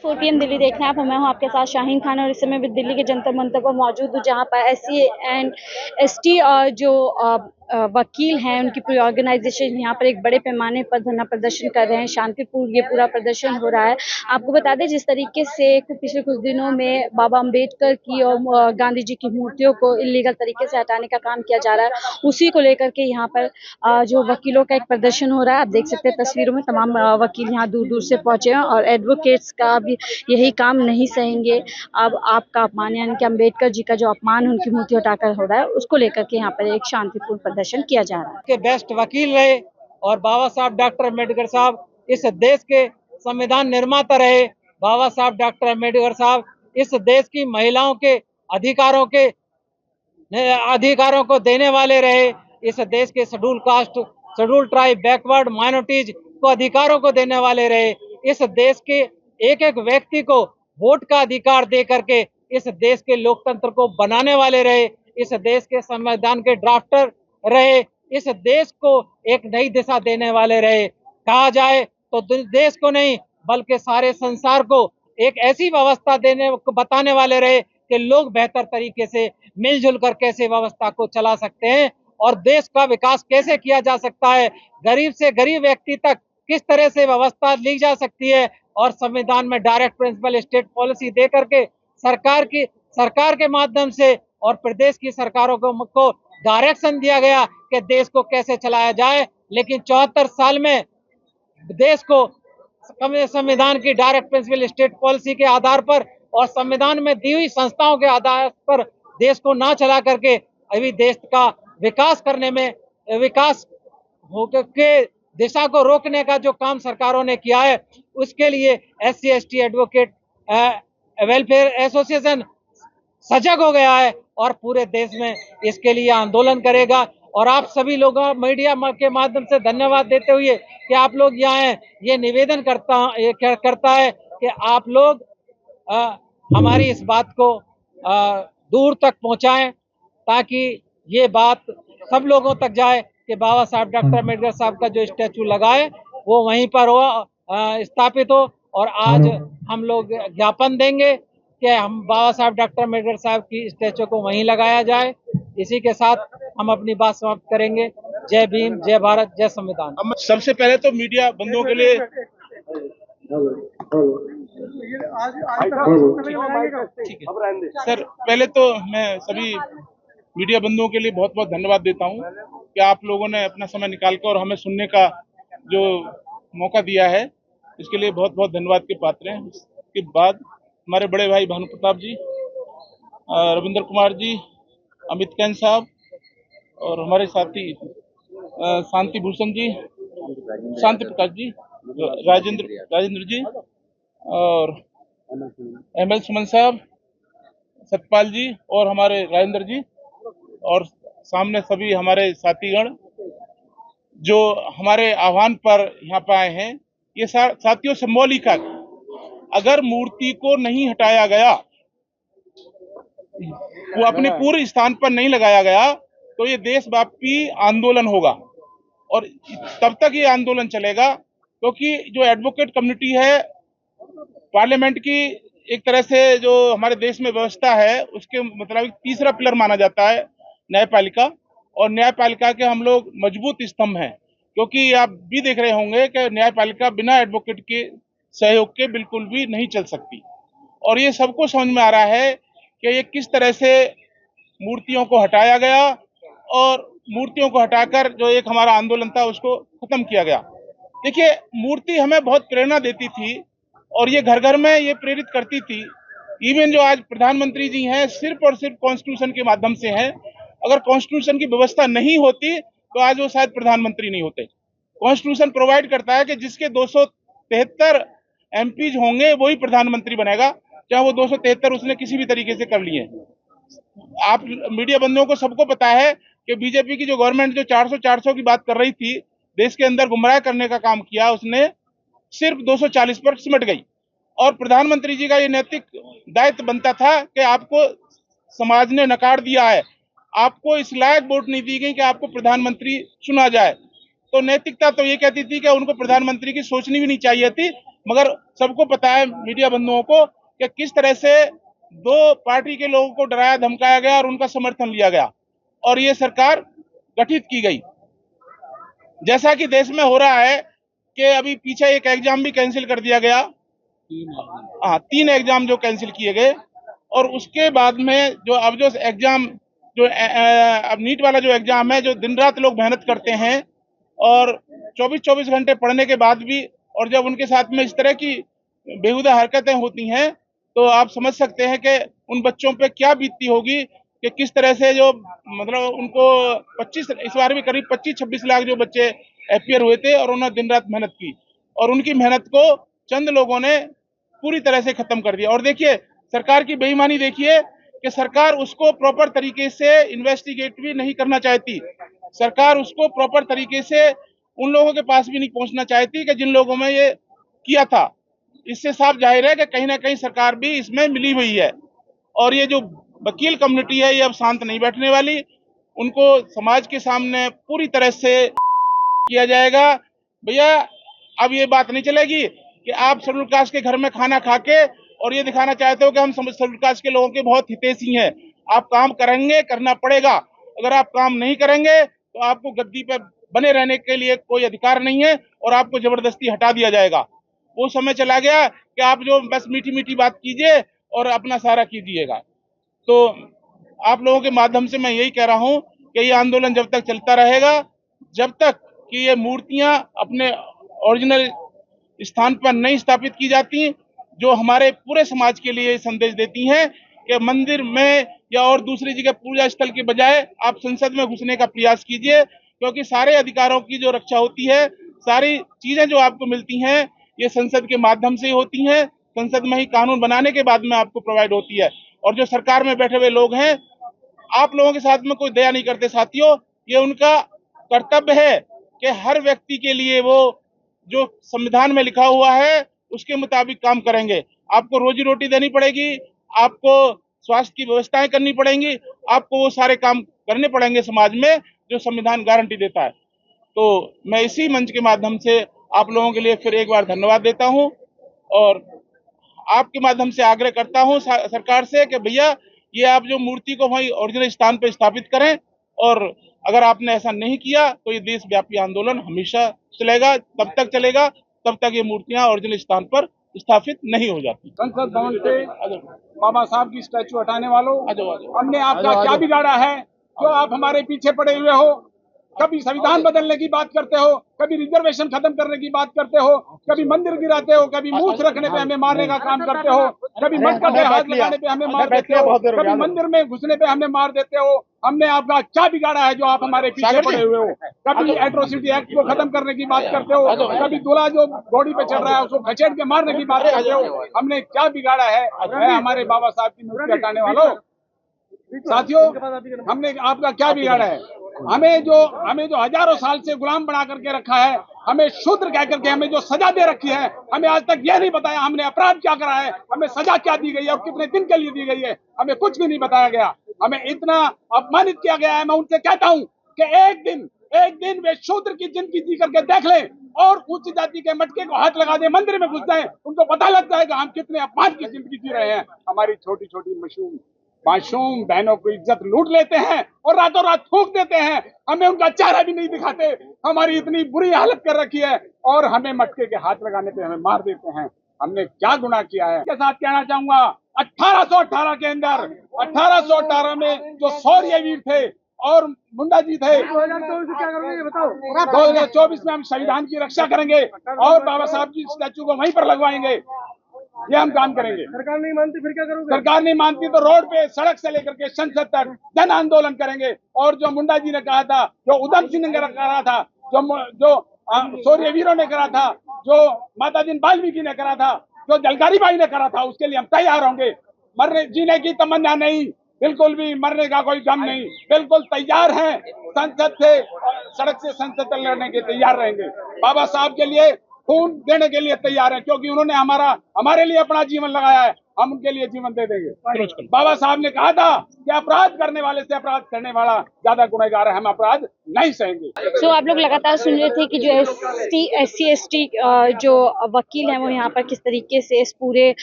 4 PM Delhi देख रहे हैं आप। मैं हूं आपके साथ शाहीन खान और इस समय मैं दिल्ली के जंतर मंतर पर मौजूद हूं, जहां पर SC एंड ST जो वकील हैं, उनकी पूरी ऑर्गेनाइजेशन यहाँ पर एक बड़े पैमाने पर धरना प्रदर्शन कर रहे हैं। शांतिपूर्ण ये पूरा प्रदर्शन हो रहा है। आपको बता दें, जिस तरीके से पिछले कुछ दिनों में बाबा अम्बेडकर की और गांधी जी की मूर्तियों को इलीगल तरीके से हटाने का काम किया जा रहा है, उसी को लेकर के यहाँ पर जो वकीलों का एक प्रदर्शन हो रहा है। आप देख सकते हैं तस्वीरों में तमाम वकील यहाँ दूर दूर से पहुंचे हैं और एडवोकेट्स का भी यही काम नहीं सहेंगे। अब आपका अपमान यानी कि अम्बेडकर जी का जो अपमान उनकी मूर्ति हटाकर हो रहा है, उसको लेकर के यहाँ पर एक शांतिपूर्ण प्रदर्शन किया जा रहा है। के बेस्ट वकील रहे और बाबा साहब डॉक्टर अम्बेडकर साहब इस देश के संविधान निर्माता रहे। बाबा साहब डॉक्टर अम्बेडकर साहब इस देश की महिलाओं के अधिकारों को देने वाले रहे। इस देश के schedule caste, schedule tribe, backward minorities को अधिकारों को देने वाले रहे। इस देश के एक एक व्यक्ति को वोट का अधिकार दे करके इस देश के लोकतंत्र को बनाने वाले रहे। इस देश के संविधान के ड्राफ्टर रहे। इस देश को एक नई दिशा देने वाले रहे। कहा जाए तो देश को नहीं बल्कि सारे संसार को एक ऐसी व्यवस्था बताने वाले रहे कि लोग बेहतर तरीके से मिलजुल कर कैसे व्यवस्था को चला सकते हैं और देश का विकास कैसे किया जा सकता है, गरीब से गरीब व्यक्ति तक किस तरह से व्यवस्था ली जा सकती है और संविधान में डायरेक्ट प्रिंसिपल स्टेट पॉलिसी दे करके सरकार के माध्यम से और प्रदेश की सरकारों को डायरेक्शन दिया गया कि देश को कैसे चलाया जाए। लेकिन 74 साल में देश को संविधान की डायरेक्ट प्रिंसिपल स्टेट पॉलिसी के आधार पर और संविधान में दी हुई संस्थाओं के आधार पर देश को ना चला करके अभी देश का विकास करने में विकास के दिशा को रोकने का जो काम सरकारों ने किया है, उसके लिए SC ST advocate welfare association सजग हो गया है और पूरे देश में इसके लिए आंदोलन करेगा। और आप सभी लोगों मीडिया के माध्यम से धन्यवाद देते हुए कि आप लोग यहाँ हैं, ये निवेदन करता है कि आप लोग हमारी इस बात को दूर तक पहुंचाएं ताकि ये बात सब लोगों तक जाए कि बाबा साहब डॉक्टर अम्बेडकर साहब का जो स्टैचू लगा है वो वहीं पर हो, स्थापित हो। और आज हम लोग ज्ञापन देंगे कि हम बाबा साहब डॉक्टर अम्बेडकर साहब की स्टैचू को वहीं लगाया जाए। इसी के साथ हम अपनी बात समाप्त करेंगे। जय भीम, जय भारत, जय संविधान। सबसे पहले तो मीडिया बंधुओं के लिए सर, पहले तो मैं सभी मीडिया बंधुओं के लिए बहुत बहुत धन्यवाद देता हूं कि आप लोगों ने अपना समय निकालकर और हमें सुनने का जो मौका दिया है, इसके लिए बहुत बहुत धन्यवाद के पात्र हैं। इसके बाद हमारे बड़े भाई भानु प्रताप जी, रविंद्र कुमार जी, अमित कैन साहब और हमारे साथी शांति भूषण जी, शांति प्रकाश जी, राजेंद्र जी और ML सुमन साहब, सतपाल जी और हमारे राजेंद्र जी और सामने सभी हमारे साथीगण जो हमारे आह्वान पर यहाँ पे आए हैं। ये साथियों सिंबॉलिक है। अगर मूर्ति को नहीं हटाया गया, वो अपने पूरे स्थान पर नहीं लगाया गया, तो ये देशव्यापी आंदोलन होगा और तब तक ये आंदोलन चलेगा क्योंकि जो एडवोकेट कम्युनिटी है, पार्लियामेंट की एक तरह से जो हमारे देश में व्यवस्था है उसके मतलब तीसरा पिलर माना जाता है न्यायपालिका, और न्यायपालिका के हम लोग मजबूत स्तंभ हैं। क्योंकि आप भी देख रहे होंगे कि न्यायपालिका बिना एडवोकेट के सहयोग के बिल्कुल भी नहीं चल सकती। और ये सबको समझ में आ रहा है कि ये किस तरह से मूर्तियों को हटाया गया और मूर्तियों को हटाकर जो एक हमारा आंदोलन था उसको खत्म किया गया। देखिए, मूर्ति हमें बहुत प्रेरणा देती थी और ये घर घर में ये प्रेरित करती थी। इवन जो आज प्रधानमंत्री जी हैं, सिर्फ और सिर्फ कॉन्स्टिट्यूशन के माध्यम से हैं। अगर कॉन्स्टिट्यूशन की व्यवस्था नहीं होती तो आज वो शायद प्रधानमंत्री नहीं होते। कॉन्स्टिट्यूशन प्रोवाइड करता है कि जिसके 273 MPs होंगे वही प्रधानमंत्री बनेगा, चाहे वो 273 उसने किसी भी तरीके से कर लिए। आप मीडिया बंधुओं को सबको पता है कि बीजेपी की जो गवर्नमेंट जो 400 की बात कर रही थी, देश के अंदर गुमराह करने का काम किया, उसने सिर्फ 240 पर सिमट गई। और प्रधानमंत्री जी का ये नैतिक दायित्व बनता था कि आपको समाज ने नकार दिया है, आपको इस लायक वोट नहीं दी गई कि आपको प्रधानमंत्री चुना जाए। तो नैतिकता तो ये कहती थी कि उनको प्रधानमंत्री की सोचनी भी नहीं चाहिए थी, मगर सबको पता है मीडिया बंधुओं को कि किस तरह से दो पार्टी के लोगों को डराया धमकाया गया और उनका समर्थन लिया गया और ये सरकार गठित की गई। जैसा कि देश में हो रहा है कि अभी पीछे एक एग्जाम भी कैंसिल कर दिया गया, 3 एग्जाम जो कैंसिल किए गए, और उसके बाद में जो एग्जाम जो अब नीट वाला जो एग्जाम है, जो दिन रात लोग मेहनत करते हैं और 24-24 घंटे पढ़ने के बाद भी, और जब उनके साथ में इस तरह की बेहुदा हरकतें होती हैं तो आप समझ सकते हैं कि उन बच्चों पे क्या बीतती होगी कि किस तरह से जो मतलब उनको 25 इस बार भी करीब 25-26 लाख जो बच्चे अपियर हुए थे और उन्होंने दिन रात मेहनत की और उनकी मेहनत को चंद लोगों ने पूरी तरह से खत्म कर दिया। और देखिए सरकार की बेईमानी देखिए कि सरकार उसको प्रॉपर तरीके से इन्वेस्टिगेट भी नहीं करना चाहती, सरकार उसको प्रॉपर तरीके से उन लोगों के पास भी नहीं पहुंचना चाहती कि जिन लोगों में ये किया था। इससे साफ जाहिर है कि कहीं ना कहीं सरकार भी इसमें मिली हुई है और ये जो वकील कम्युनिटी है ये अब शांत नहीं बैठने वाली, उनको समाज के सामने पूरी तरह से किया जाएगा। भैया अब ये बात नहीं चलेगी कि आप शेड्यूल कास्ट के घर में खाना खा के और ये दिखाना चाहते हो कि हम शेड्यूल कास्ट के लोगों के बहुत हितैषी हैं। आप काम करेंगे, करना पड़ेगा। अगर आप काम नहीं करेंगे तो आपको गद्दी पे बने रहने के लिए कोई अधिकार नहीं है और आपको जबरदस्ती हटा दिया जाएगा। वो समय चला गया कि आप जो बस मीठी मीठी बात कीजिए और अपना सारा कीजिएगा। तो आप लोगों के माध्यम से मैं यही कह रहा हूं कि ये आंदोलन जब तक चलता रहेगा, जब तक कि ये मूर्तियां अपने ओरिजिनल स्थान पर नहीं स्थापित की जाती, जो हमारे पूरे समाज के लिए संदेश देती हैं कि मंदिर में या और दूसरी जगह पूजा स्थल के बजाय आप संसद में घुसने का प्रयास कीजिए, क्योंकि सारे अधिकारों की जो रक्षा होती है, सारी चीजें जो आपको मिलती हैं ये संसद के माध्यम से ही होती हैं। संसद में ही कानून बनाने के बाद में आपको प्रोवाइड होती है। और जो सरकार में बैठे हुए लोग हैं, आप लोगों के साथ में कोई दया नहीं करते साथियों। ये उनका कर्तव्य है कि हर व्यक्ति के लिए वो जो संविधान में लिखा हुआ है उसके मुताबिक काम करेंगे। आपको रोजी रोटी देनी पड़ेगी, आपको स्वास्थ्य की व्यवस्थाएं करनी पड़ेंगी, आपको वो सारे काम करने पड़ेंगे समाज में जो संविधान गारंटी देता है। तो मैं इसी मंच के माध्यम से आप लोगों के लिए फिर एक बार धन्यवाद देता हूं और आपके माध्यम से आग्रह करता हूं सरकार से कि भैया ये आप जो मूर्ति को वही ओरिजिनल स्थान पर स्थापित करें, और अगर आपने ऐसा नहीं किया तो ये देशव्यापी आंदोलन हमेशा चलेगा, तब तक चलेगा तब तक ये मूर्तियां ओरिजिनल स्थान पर स्थापित नहीं हो जाती। संसद भवन से बाबा साहब की स्टैचू हटाने वालों, हमने आपका क्या बिगाड़ा है जो आप हमारे पीछे पड़े हुए हो? कभी संविधान बदलने की बात करते हो, कभी रिजर्वेशन खत्म करने की बात करते हो, कभी मंदिर गिराते हो, कभी मूछ रखने पे हमें मारने का काम करते हो, कभी मटका पे हाथ लगाने पे हमें मार देते हो, कभी मंदिर में घुसने पे हमें मार देते हो। हमने आपका क्या बिगाड़ा है जो आप हमारे पीछे पड़े हुए हो? कभी एट्रोसिटी एक्ट को खत्म करने की बात करते हो, कभी दूल्हा जो घोड़ी पे चढ़ रहा है उसको खचेड़ के मारने की बात करते हो। हमने क्या बिगाड़ा है हमारे बाबा साहब की मूर्ति हटाने वालों? साथियों, हमने आपका क्या बिगाड़ा है? हमें जो हजारों साल से गुलाम बना करके रखा है, हमें शूद्र कह करके हमें जो सजा दे रखी है, हमें आज तक यह नहीं बताया हमने अपराध क्या करा है, हमें सजा क्या दी गई है और कितने दिन के लिए दी गई है, हमें कुछ भी नहीं बताया गया। हमें इतना अपमानित किया गया है। मैं उनसे कहता हूं कि एक दिन वे शूद्र की जिंदगी जी करके देख लें और उच्च जाति के मटके को हाथ लगा दे, मंदिर में घुस जाए, उनको पता लग जाएगा हम कितने अपमान की जिंदगी जी रहे हैं। हमारी छोटी छोटी मासूम बहनों को इज्जत लूट लेते हैं और रातों रात थूक देते हैं। हमें उनका चेहरा भी नहीं दिखाते। हमारी इतनी बुरी हालत कर रखी है और हमें मटके के हाथ लगाने पे हमें मार देते हैं। हमने क्या गुनाह किया है? के साथ कहना चाहूंगा 1818 के अंदर 1818 में जो शौर्यवीर थे और मुंडा जी थे, 2024 में हम संविधान की रक्षा करेंगे और बाबा साहब की स्टैचू को वहीं पर लगवाएंगे। ये हम काम करेंगे। सरकार नहीं मानती फिर क्या करोगे? सरकार नहीं मानती तो रोड पे, सड़क से लेकर के संसद तक जन आंदोलन करेंगे। और जो मुंडा जी ने कहा था, जो उधम सिंह ने करा था, जो शौर्यवीरों ने करा था, जो माता जी वाल्मीकि ने करा था, जो जलकारी बाई ने करा था, उसके लिए हम तैयार होंगे। मरने जीने की तमन्ना नहीं, बिल्कुल भी मरने का कोई गम नहीं, बिल्कुल तैयार हैं। संसद से, सड़क से संसद तक लड़ने के तैयार रहेंगे। बाबा साहब के लिए खून देने के लिए तैयार है, क्योंकि उन्होंने हमारे लिए अपना जीवन लगाया है। हम उनके लिए जीवन दे देंगे। बाबा साहब ने कहा था कि अपराध करने वाले से अपराध करने वाला ज्यादा गुनहगार है, हम अपराध नहीं सहेंगे। सो आप लोग लगातार सुन रहे थे कि जो SC/ST जो वकील हैं वो यहाँ पर किस तरीके से इस पूरे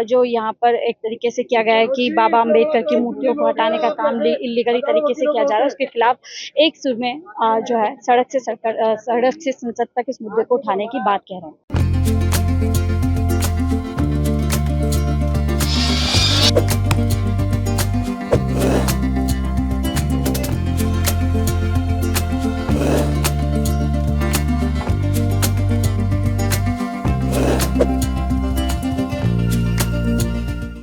जो यहाँ पर एक तरीके से किया गया है कि बाबा अम्बेडकर की मूर्तियों को हटाने का काम इलीगली तरीके से किया जा रहा है, उसके खिलाफ एक सुर में जो है सड़क से संसद तक इस मुद्दे को उठाने की बात कह रहे हैं।